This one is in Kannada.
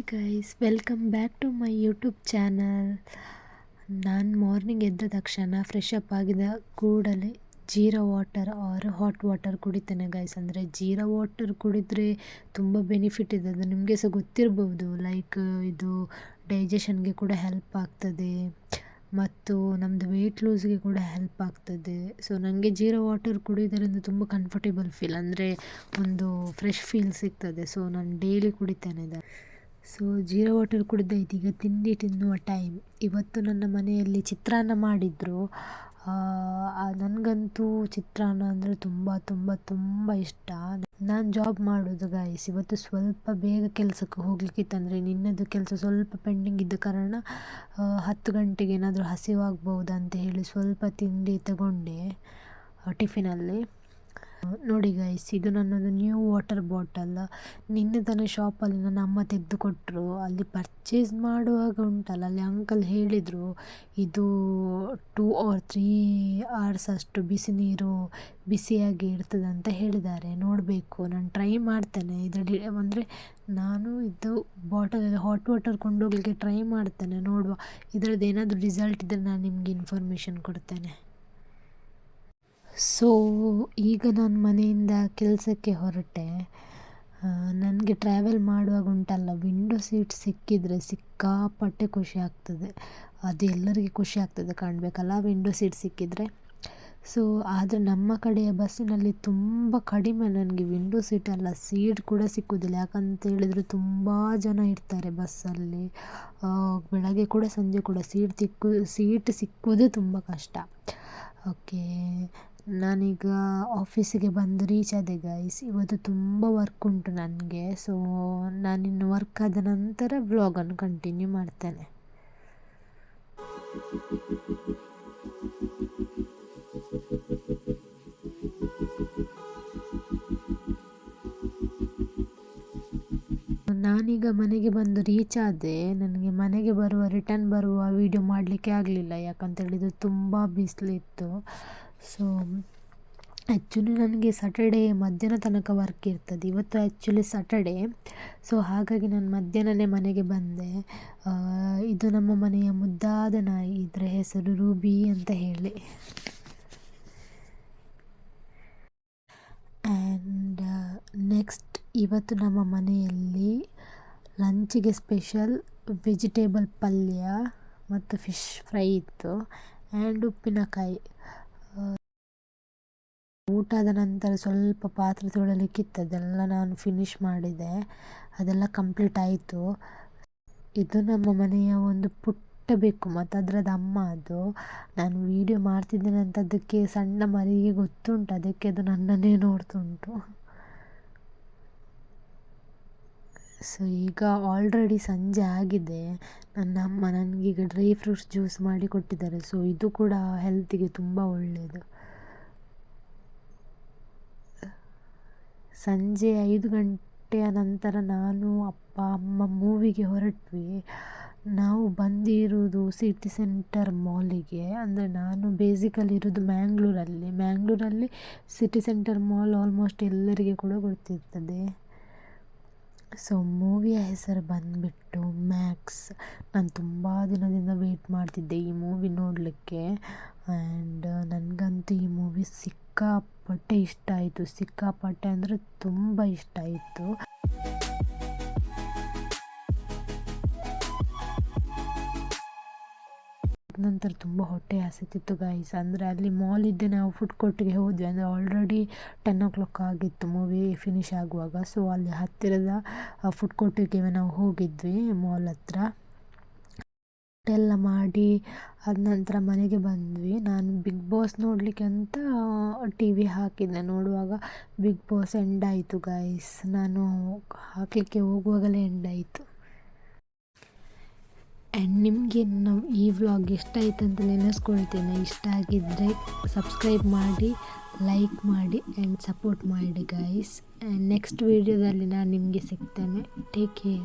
Hi guys, welcome back to my YouTube channel. ನಾನು ಮಾರ್ನಿಂಗ್ ಎದ್ದ ತಕ್ಷಣ ಫ್ರೆಶ್ ಅಪ್ ಆಗಿದ ಕೂಡಲೇ jeera water or hot water ಕುಡಿತೇನೆ ಗೈಸ್. ಅಂದರೆ ಜೀರಾ ವಾಟರ್ ಕುಡಿದರೆ ತುಂಬ ಬೆನಿಫಿಟ್ ಇದೆ, ಅದು ನಿಮಗೆ ಸಹ ಗೊತ್ತಿರ್ಬೋದು. ಲೈಕ್ ಇದು ಡೈಜೆಷನ್ಗೆ ಕೂಡ ಹೆಲ್ಪ್ ಆಗ್ತದೆ ಮತ್ತು ನಮ್ಮದು ವೆಯ್ಟ್ ಲೂಸ್ಗೆ ಕೂಡ ಹೆಲ್ಪ್ ಆಗ್ತದೆ. ಸೊ ನನಗೆ ಜೀರಾ ವಾಟರ್ ಕುಡಿಯೋದರಿಂದ ತುಂಬ ಕಂಫರ್ಟೇಬಲ್ ಫೀಲ್, ಅಂದರೆ ಒಂದು ಫ್ರೆಶ್ ಫೀಲ್ ಸಿಗ್ತದೆ. ಸೊ ನಾನು ಡೈಲಿ ಕುಡಿತೇನೆ ಇದನ್ನು. ಸೊ ಜೀರಾ ವಾಟರ್ ಕುಡಿದಾಯ್ತು, ಈಗ ತಿಂಡಿ ತಿನ್ನುವ ಟೈಮ್. ಇವತ್ತು ನನ್ನ ಮನೆಯಲ್ಲಿ ಚಿತ್ರಾನ್ನ ಮಾಡಿದರು. ನನಗಂತೂ ಚಿತ್ರಾನ್ನ ಅಂದರೆ ತುಂಬ ತುಂಬ ತುಂಬ ಇಷ್ಟ. ನಾನು ಜಾಬ್ ಮಾಡೋದು ಗೈಸ್. ಇವತ್ತು ಸ್ವಲ್ಪ ಬೇಗ ಕೆಲಸಕ್ಕೆ ಹೋಗ್ಲಿಕ್ಕಿತ್ತು, ಅಂದರೆ ನಿನ್ನದು ಕೆಲಸ ಸ್ವಲ್ಪ ಪೆಂಡಿಂಗ್ ಇದ್ದ ಕಾರಣ 10 ಗಂಟೆಗೆ ಏನಾದರೂ ಹಸಿವಾಗ್ಬೋದು ಅಂತ ಹೇಳಿ ಸ್ವಲ್ಪ ತಿಂಡಿ ತಗೊಂಡೆ ಟಿಫಿನಲ್ಲಿ. ನೋಡಿ ಗೈಸ್, ಇದು ನನ್ನದು ನ್ಯೂ ವಾಟರ್ ಬಾಟಲ್. ನಿನ್ನೆ ತಾನೇ ಶಾಪಲ್ಲಿ ನನ್ನ ಅಮ್ಮ ತೆಗೆದುಕೊಟ್ರು. ಅಲ್ಲಿ ಪರ್ಚೇಸ್ ಮಾಡುವಾಗ ಉಂಟಲ್ಲ, ಅಲ್ಲಿ ಅಂಕಲ್ ಹೇಳಿದರು ಇದು 2 or 3 hours ಅಷ್ಟು ಬಿಸಿ ನೀರು ಬಿಸಿಯಾಗಿ ಇರ್ತದೆ ಅಂತ ಹೇಳಿದ್ದಾರೆ. ನೋಡಬೇಕು, ನಾನು ಟ್ರೈ ಮಾಡ್ತೇನೆ ಇದರಲ್ಲಿ. ಅಂದರೆ ನಾನು ಇದು ಬಾಟಲಲ್ಲಿ ಹಾಟ್ ವಾಟರ್ ಕೊಂಡೋಗ್ಲಿಕ್ಕೆ ಟ್ರೈ ಮಾಡ್ತೇನೆ, ನೋಡುವ. ಇದರದ್ದು ಏನಾದರೂ ರಿಸಲ್ಟ್ ಇದ್ದರೆ ನಾನು ನಿಮಗೆ ಇನ್ಫಾರ್ಮೇಷನ್ ಕೊಡ್ತೇನೆ. ಸೊ ಈಗ ನಾನು ಮನೆಯಿಂದ ಕೆಲಸಕ್ಕೆ ಹೊರಟೆ. ನನಗೆ ಟ್ರಾವೆಲ್ ಮಾಡುವಾಗ ಉಂಟಲ್ಲ, ವಿಂಡೋ ಸೀಟ್ ಸಿಕ್ಕಿದರೆ ಸಿಕ್ಕಾಪಟ್ಟೆ ಖುಷಿ ಆಗ್ತದೆ. ಅದು ಎಲ್ಲರಿಗೆ ಖುಷಿ ಆಗ್ತದೆ ಕಾಣಬೇಕಲ್ಲ, ವಿಂಡೋ ಸೀಟ್ ಸಿಕ್ಕಿದರೆ. ಸೊ ಆದರೆ ನಮ್ಮ ಕಡೆಯ ಬಸ್ಸಿನಲ್ಲಿ ತುಂಬ ಕಡಿಮೆ ನನಗೆ ವಿಂಡೋ ಸೀಟಲ್ಲ, ಸೀಟ್ ಕೂಡ ಸಿಕ್ಕುವುದಿಲ್ಲ. ಯಾಕಂತ ಹೇಳಿದರೆ ತುಂಬ ಜನ ಇರ್ತಾರೆ ಬಸ್ಸಲ್ಲಿ. ಬೆಳಗ್ಗೆ ಕೂಡ ಸಂಜೆ ಕೂಡ ಸೀಟ್ ಸಿಕ್ಕುವುದೇ ತುಂಬ ಕಷ್ಟ. ಓಕೆ, ನಾನೀಗ ಆಫೀಸಿಗೆ ಬಂದು ರೀಚ್ ಆದೆ ಗೈಸ್. ಇವತ್ತು ತುಂಬ ವರ್ಕ್ ಉಂಟು ನನಗೆ. ಸೊ ನಾನಿನ್ನು ವರ್ಕ್ ಆದ ನಂತರ ವ್ಲಾಗನ್ನು ಕಂಟಿನ್ಯೂ ಮಾಡ್ತೇನೆ. ನಾನೀಗ ಮನೆಗೆ ಬಂದು ರೀಚ್ ಆದೆ. ನನಗೆ ಮನೆಗೆ ರಿಟರ್ನ್ ಬರುವ ವಿಡಿಯೋ ಮಾಡಲಿಕ್ಕೆ ಆಗಲಿಲ್ಲ, ಯಾಕಂತ ಹೇಳಿದರೆ ತುಂಬ ಬಿಸಿಲಿತ್ತು. ಸೊ ಆ್ಯಕ್ಚುಲಿ ನನಗೆ ಸ್ಯಾಟರ್ಡೇ ಮಧ್ಯಾಹ್ನ ತನಕ ವರ್ಕ್ ಇರ್ತದೆ. ಇವತ್ತು ಆ್ಯಕ್ಚುಲಿ ಸ್ಯಾಟರ್ಡೇ. ಸೊ ಹಾಗಾಗಿ ನಾನು ಮಧ್ಯಾಹ್ನನೇ ಮನೆಗೆ ಬಂದೆ. ಇದು ನಮ್ಮ ಮನೆಯ ಮುದ್ದಾದ ನಾಯಿ, ಇದರ ಹೆಸರು ರೂಬಿ ಅಂತ ಹೇಳಿ. ಆ್ಯಂಡ್ ನೆಕ್ಸ್ಟ್, ಇವತ್ತು ನಮ್ಮ ಮನೆಯಲ್ಲಿ ಲಂಚಿಗೆ ಸ್ಪೆಷಲ್ ವೆಜಿಟೇಬಲ್ ಪಲ್ಯ ಮತ್ತು ಫಿಶ್ ಫ್ರೈ ಇತ್ತು ಆ್ಯಂಡ್ ಉಪ್ಪಿನಕಾಯಿ. ಊಟದ ನಂತರ ಸ್ವಲ್ಪ ಪಾತ್ರೆ ತೊಳಲಿಕ್ಕಿತ್ತು, ಅದೆಲ್ಲ ನಾನು ಫಿನಿಶ್ ಮಾಡಿದೆ. ಅದೆಲ್ಲ ಕಂಪ್ಲೀಟ್ ಆಯಿತು. ಇದು ನಮ್ಮ ಮನೆಯ ಒಂದು ಪುಟ್ಟ ಬೆಕ್ಕು, ಮತ್ತು ಅದರದ್ದು ಅಮ್ಮ. ಅದು ನಾನು ವಿಡಿಯೋ ಮಾಡ್ತಿದ್ದೇನೆ ಅಂತ ಅದಕ್ಕೆ ಸಣ್ಣ ಮರಿಗೆ ಗೊತ್ತುಂಟು, ಅದಕ್ಕೆ ಅದು ನನ್ನನ್ನೇ ನೋಡ್ತುಂಟು. ಸೊ ಈಗ ಆಲ್ರೆಡಿ ಸಂಜೆ ಆಗಿದೆ. ನನ್ನ ಅಮ್ಮ ನನಗೀಗ ಡ್ರೈ ಫ್ರೂಟ್ಸ್ ಜ್ಯೂಸ್ ಮಾಡಿ ಕೊಟ್ಟಿದ್ದಾರೆ. ಸೊ ಇದು ಕೂಡ ಹೆಲ್ತಿಗೆ ತುಂಬ ಒಳ್ಳೆಯದು. ಸಂಜೆ 5 ಗಂಟೆಯ ನಂತರ ನಾನು ಅಪ್ಪ ಅಮ್ಮ ಮೂವಿಗೆ ಹೊರಟ್ವಿ. ನಾವು ಬಂದಿರುವುದು ಸಿಟಿ ಸೆಂಟರ್ ಮಾಲಿಗೆ. ಅಂದರೆ ನಾನು ಬೇಸಿಕಲಿ ಇರೋದು ಮ್ಯಾಂಗ್ಳೂರಲ್ಲಿ ಸಿಟಿ ಸೆಂಟರ್ ಮಾಲ್ ಆಲ್ಮೋಸ್ಟ್ ಎಲ್ಲರಿಗೆ ಕೂಡ ಗೊತ್ತಿರ್ತದೆ. ಸೊ ಮೂವಿಯ ಹೆಸರು ಬಂದುಬಿಟ್ಟು ಮ್ಯಾಕ್ಸ್. ನಾನು ತುಂಬ ದಿನದಿಂದ ವೆಯ್ಟ್ ಮಾಡ್ತಿದ್ದೆ ಈ ಮೂವಿ ನೋಡಲಿಕ್ಕೆ. ಆ್ಯಂಡ್ ನನಗಂತೂ ಈ ಮೂವಿ ಸಿಕ್ಕಾಪಟ್ಟೆ ಇಷ್ಟ ಆಯಿತು. ಸಿಕ್ಕಾಪಟ್ಟೆ ಅಂದರೆ ತುಂಬ ಇಷ್ಟ ಆಯಿತು. ನಂತರ ತುಂಬ ಹೊಟ್ಟೆ ಹಸಿತಿತ್ತು ಗೈಸ್. ಅಂದರೆ ಅಲ್ಲಿ ಮಾಲ್ ಇದ್ದೆ, ನಾವು ಫುಡ್ ಕೋರ್ಟ್ಗೆ ಹೋದ್ವಿ. ಅಂದರೆ ಆಲ್ರೆಡಿ 10 o'clock ಆಗಿತ್ತು ಮೂವಿ ಫಿನಿಶ್ ಆಗುವಾಗ. ಸೊ ಅಲ್ಲಿ ಹತ್ತಿರದ ಫುಡ್ ಕೋರ್ಟಿಗೆ ನಾವು ಹೋಗಿದ್ವಿ, ಮಾಲ್ ಹತ್ರ. ಎಲ್ಲ ಮಾಡಿ ಅದ ನಂತರ ಮನೆಗೆ ಬಂದ್ವಿ. ನಾನು ಬಿಗ್ ಬಾಸ್ ನೋಡಲಿಕ್ಕೆ ಅಂತ TV ಹಾಕಿದ್ದೆ. ನೋಡುವಾಗ ಬಿಗ್ ಬಾಸ್ ಎಂಡ್ ಆಯಿತು ಗೈಸ್. ನಾನು ಹಾಕಲಿಕ್ಕೆ ಹೋಗುವಾಗಲೇ ಎಂಡ್ ಆಯಿತು. ಆ್ಯಂಡ್ ನಿಮಗೆ ಈ ವ್ಲಾಗ್ ಇಷ್ಟ ಆಯ್ತು ಅಂತ ನೆನೆಸ್ಕೊಳ್ತೇನೆ. ಇಷ್ಟ ಆಗಿದ್ದರೆ ಸಬ್ಸ್ಕ್ರೈಬ್ ಮಾಡಿ, ಲೈಕ್ ಮಾಡಿ ಆ್ಯಂಡ್ ಸಪೋರ್ಟ್ ಮಾಡಿ ಗೈಸ್. ಆ್ಯಂಡ್ ನೆಕ್ಸ್ಟ್ ವೀಡಿಯೋದಲ್ಲಿ ನಾನು ನಿಮಗೆ ಸಿಗ್ತೇನೆ. Take care.